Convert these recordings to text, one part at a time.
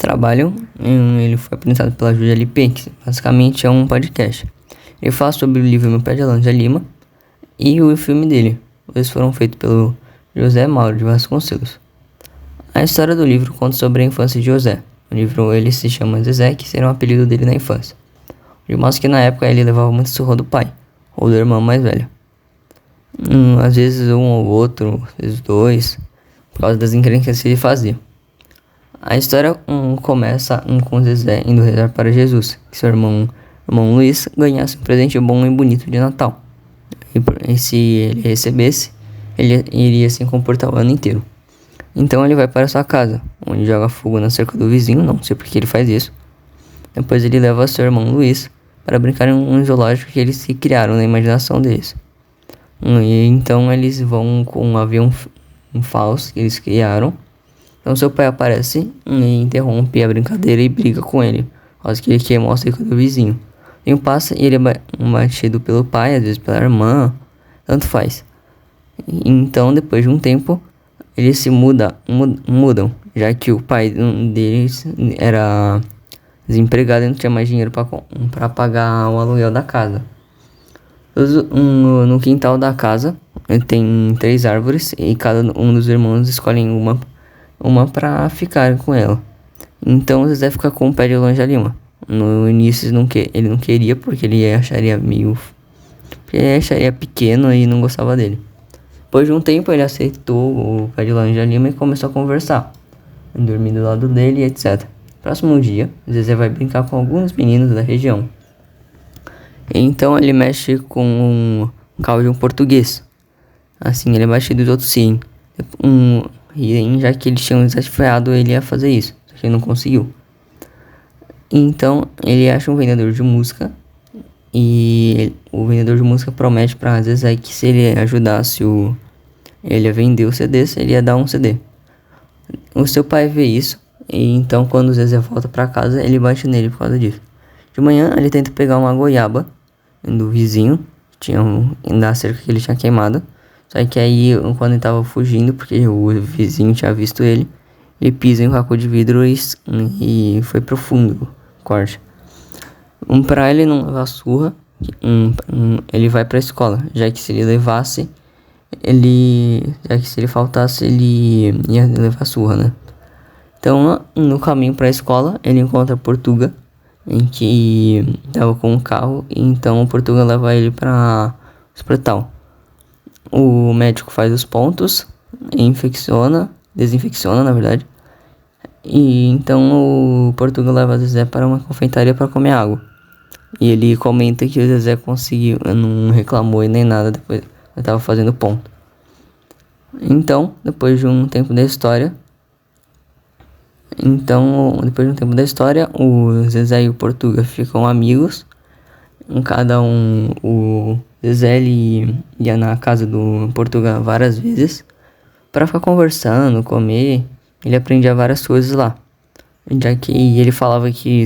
trabalham, ele foi apresentado pela Júlia Lipe, que basicamente é um podcast. Ele fala sobre o livro Meu Pé de Laranja Lima e o filme dele. Eles foram feitos pelo José Mauro de Vasconcelos. A história do livro conta sobre a infância de José. O livro ele se chama Zezé, que será um apelido dele na infância. Ele mostra que na época ele levava muito surra do pai, ou do irmão mais velho. Às vezes um ou outro, às vezes dois, por causa das encrencas que ele fazia. A história começa com Zezé indo rezar para Jesus, que seu irmão Luiz ganhasse um presente bom e bonito de Natal. E se ele recebesse, ele iria se comportar o ano inteiro. Então ele vai para sua casa, onde joga fogo na cerca do vizinho, não sei porque ele faz isso. Depois ele leva seu irmão Luiz para brincar em um zoológico que eles se criaram na imaginação deles. E então eles vão com um avião falso que eles criaram. Então seu pai aparece e interrompe a brincadeira e briga com ele, por causa que ele queimou a cerca do vizinho. O tempo passa e ele é batido pelo pai, às vezes pela irmã, tanto faz. Então depois de um tempo eles se mudam, já que o pai deles era desempregado e não tinha mais dinheiro para pagar o aluguel da casa. No quintal da casa tem 3 árvores e cada um dos irmãos escolhe uma para ficar com ela. Então o Zezé fica com o pé de laranja lima. No início ele não queria porque ele acharia pequeno e não gostava dele. Depois de um tempo ele aceitou o pé de laranja lima e começou a conversar, dormir do lado dele, etc. Próximo dia, Zezé vai brincar com alguns meninos da região. Então ele mexe com um carro de um português. Assim ele é batido dos outros sim. E já que eles tinham desafiado ele a fazer isso, só que ele não conseguiu. Então ele acha um vendedor de música. E o vendedor de música promete pra Zezé que se ele ajudasse ele a vender os CDs, ele ia dar um CD. O seu pai vê isso. E então quando o Zezé volta pra casa, ele bate nele por causa disso. De manhã ele tenta pegar uma goiaba do vizinho, da cerca que ele tinha queimado. Só que aí quando ele tava fugindo, porque o vizinho tinha visto ele pisa em um caco de vidro e foi profundo o corte. Pra ele não levar surra, ele vai pra escola, já que se ele faltasse, ele ia levar surra, né? Então, no caminho pra escola, ele encontra a Portuga, em que tava com um carro, e então o Portuga leva ele pra hospital. O médico faz os pontos, desinfecciona, na verdade. E então o Portuga leva o Zezé para uma confeitaria para comer água. E ele comenta que o Zezé conseguiu, não reclamou e nem nada depois ele tava fazendo ponto. Então, depois de um tempo da história, o Zezé e o Portuga ficam amigos. O Zezé ele ia na casa do Portuga várias vezes para ficar conversando, comer. Ele aprendia várias coisas lá. Já que ele falava que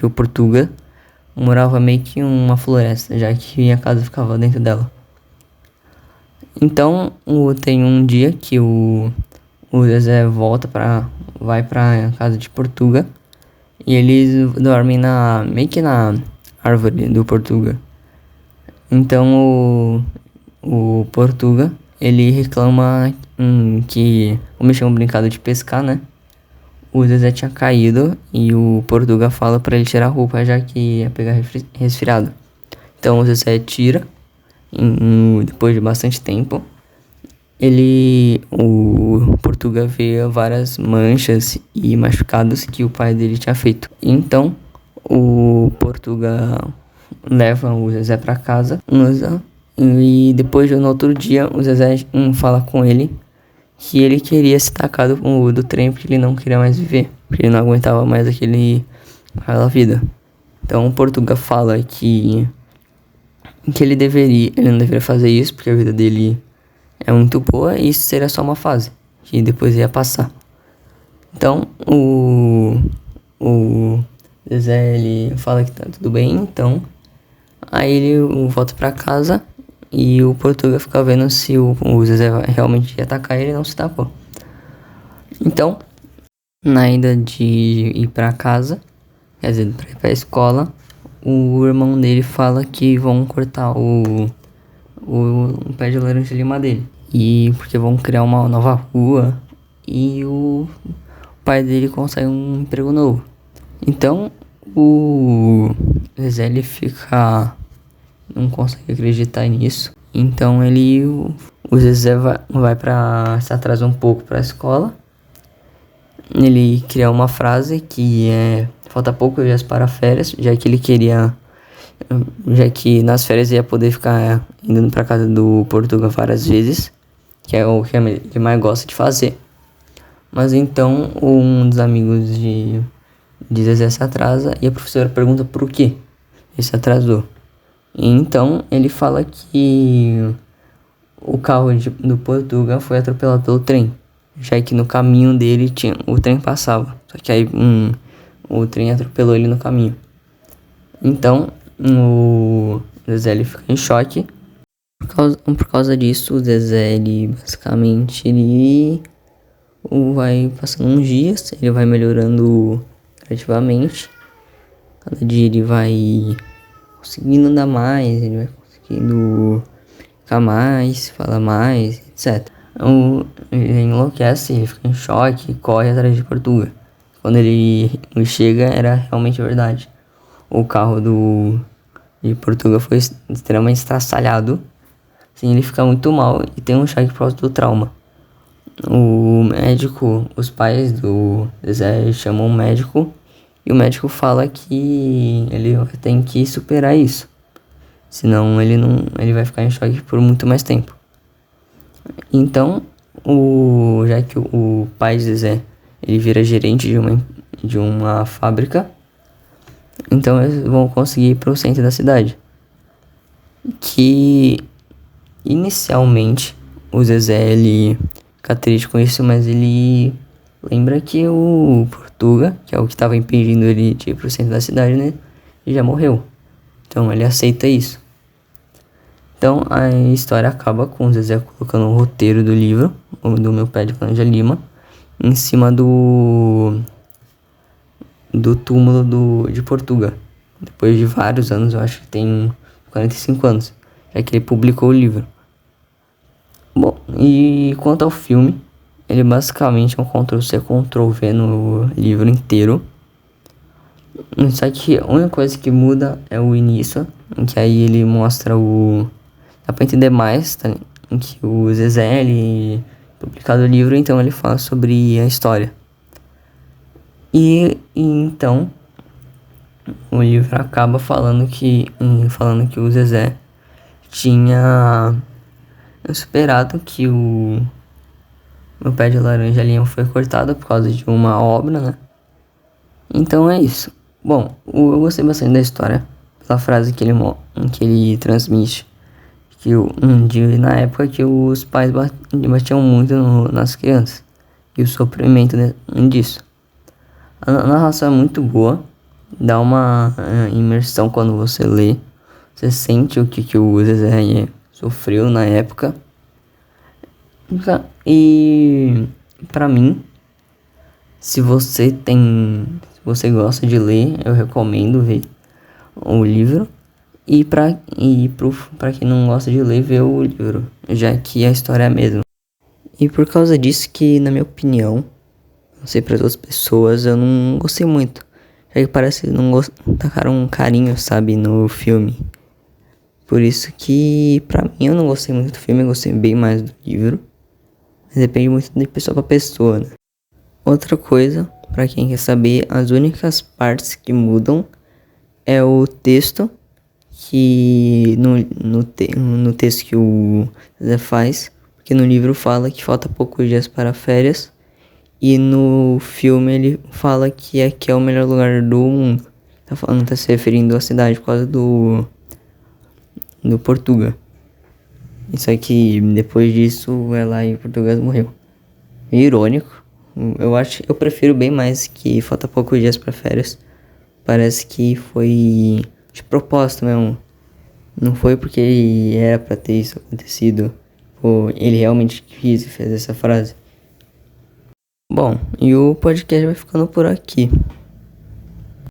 o Portuga morava meio que em uma floresta, já que a casa ficava dentro dela. Então, tem um dia que o Zezé vai pra casa de Portuga e eles dormem meio que na árvore do Portuga. Então o Portuga ele reclama que, como eles tinham brincado de pescar, né? O Zezé tinha caído e o Portuga fala pra ele tirar a roupa, já que ia pegar resfriado. Então o Zezé tira, depois de bastante tempo. O Portuga vê várias manchas e machucados que o pai dele tinha feito. Então o Portuga leva o Zezé pra casa. E depois, no outro dia, o Zezé fala com ele que ele queria se tacar do trem porque ele não queria mais viver, porque ele não aguentava mais aquela vida. Então o Portuga fala que ele não deveria fazer isso porque a vida dele é muito boa e isso seria só uma fase, que depois ia passar. Então o Zezé ele fala que tá tudo bem, então aí ele volta pra casa. E o Portuga fica vendo se o Zezé realmente ia atacar ele e não se tacou. Então, Na ida de ir pra casa, quer dizer, pra ir pra escola, o irmão dele fala que vão cortar o pé de laranja lima dele. E porque vão criar uma nova rua e o pai dele consegue um emprego novo. Então o Zezé ele não consegue acreditar nisso. Então o Zezé vai se atrasa um pouco pra escola. Ele cria uma frase que é: falta poucos dias para férias, já que nas férias ia poder ficar indo pra casa do Portuga várias vezes, que é o que ele mais gosta de fazer. Mas então um dos amigos de Zezé se atrasa e a professora pergunta por quê ele se atrasou. E então ele fala que o carro do Portuga foi atropelado pelo trem, já que no caminho dele o trem passava. Só que aí o trem atropelou ele no caminho. Então o Zezé ele fica em choque. Por causa disso, o Zezé ele basicamente vai passando uns dias, ele vai melhorando gradativamente. Cada dia ele vai conseguindo andar mais, ele vai conseguindo ficar mais, falar mais, etc. Ele enlouquece, ele fica em choque, corre atrás de Portuga. Quando ele chega, era realmente verdade. O carro de Portuga foi extremamente estraçalhado. Assim, ele fica muito mal e tem um choque por causa do trauma. O médico, os pais do Zé chamam o médico e o médico fala que ele tem que superar isso. Senão ele vai ficar em choque por muito mais tempo. Então, já que o pai de Zé, ele vira gerente de uma fábrica, então eles vão conseguir ir pro centro da cidade. Que inicialmente o Zezé ele fica triste com isso, mas ele lembra que o Portuga, que é o que estava impedindo ele de ir pro centro da cidade, né, já morreu. Então ele aceita isso. Então a história acaba com o Zezé colocando o roteiro do livro, do Meu Pé de Laranja Lima, em cima do túmulo de Portuga. Depois de vários anos, eu acho que tem 45 anos, já que ele publicou o livro. Bom, e quanto ao filme, ele basicamente é um Ctrl-C, Ctrl-V no livro inteiro. Só que a única coisa que muda é o início, em que aí ele mostra dá pra entender mais, tá? Em que o Zezé, ele publicado o livro, então ele fala sobre a história. E então o livro acaba falando que o Zezé tinha superado que o Meu Pé de Laranja Lima foi cortado por causa de uma obra, né? Então é isso. Bom, eu gostei bastante da história pela frase que ele transmite, que na época que os pais batiam muito nas crianças e o sofrimento disso. A narração é muito boa, dá uma imersão quando você lê, você sente o que o Zezé sofreu na época. E pra mim, se você gosta de ler, eu recomendo ver o livro. E pra quem não gosta de ler, ver o livro, já que a história é a mesma. E por causa disso que, na minha opinião, não sei para outras pessoas, eu não gostei muito. Já que parece que não tacaram um carinho, sabe, no filme. Por isso que, pra mim, eu não gostei muito do filme, eu gostei bem mais do livro. Mas depende muito de pessoa pra pessoa, né? Outra coisa, pra quem quer saber, as únicas partes que mudam é o texto, que no texto que o Zé faz, porque no livro fala que falta poucos dias para férias, e no filme ele fala que aqui é o melhor lugar do mundo. Tá se referindo à cidade por causa do Portuga. Isso aqui, depois disso, ela em Portugal morreu. Irônico. Eu prefiro bem mais que falta poucos dias para férias. Parece que foi de propósito mesmo. Não foi porque era pra ter isso acontecido. Ou ele realmente quis e fez essa frase. Bom, e o podcast vai ficando por aqui.